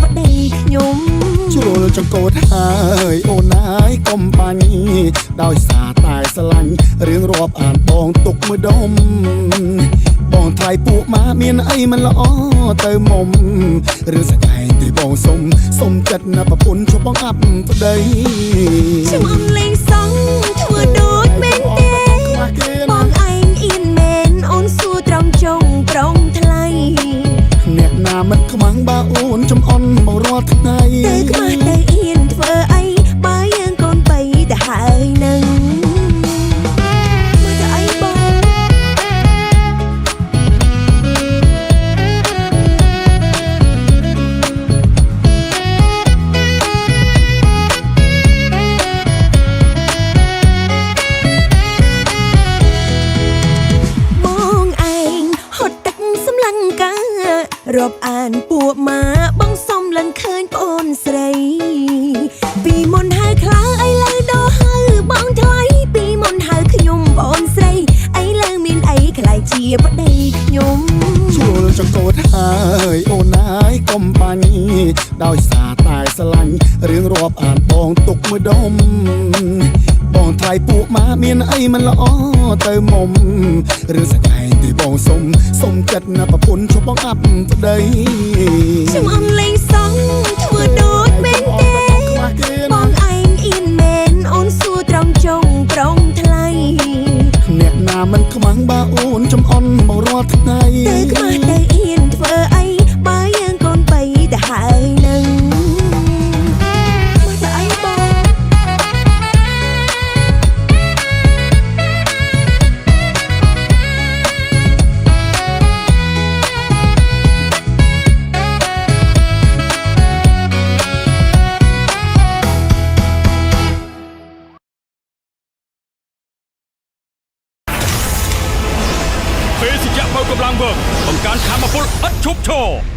ប្តីខ្ញុំជ្រុលចង្កូតហើយអូនណាយកុំបាញ់ដោយសារតែស្រឡាញ់រឿងរាប់អានបងទុកមួយដុំបងថ្លៃពួកម៉ាមានអីមិនល្អទៅមុំរឿងស្ដែងទីបងសុំចិត្តណាប្រពន្ធជួបបងអាប់ប្តីខ្ញុំអន់លេងសងធ្វើដូចមែនទេបងឯងអៀនមែនអូនសួរត្រង់ចុងប្រងថ្លៃអ្នកណាមិនខ្មាំងបើអូនចំអន់មករាល់ថ្ងៃទៅខ្មាស់ទៅអៀនធ្វើអីបើយើងកូនបីទៅហើយនឹងមើលទៅអីបងរាប់អានពួកម៉ាបងសុំលឹងឃើញប្អូនស្រីពីមុនហៅខ្លាឥឡូវដល់ហៅបងថ្លៃពីមុនហៅខ្ញុំប្អូនស្រីឥឡូវមានអីខ្លាយជាប្តីខ្ញុំជួលចង្កូតហើយអូនណាយកុំបាញ់ដោយសារតែស្រឡាញ់រឿងរាប់អានបងទុកមួយដុំបងថ្លៃពួកម៉ាមានអីមិនល្អទៅមុំរឿងស្ដែងទីបងសុំចិត្តណាប្រពន្ធជួបបងអាប់ប្តីខ្ញុំអន់លេងសងធ្វើដូចមែនទេបងឯងអៀនមែនអូនសួរត្រង់ចុងប្រងថ្លៃអ្នកណាមិនខ្មាំងបើអូនចំអន់មករាល់ថ្ងៃទៅខ្មាស់ទៅអៀនធ្វើអីបើយើងកូនបីទៅហើយនឹងមើលទៅអីបងពេលជាក់បើកម្លាំងវើបង្កើនធម៌ពលឥតឈប់ឈរ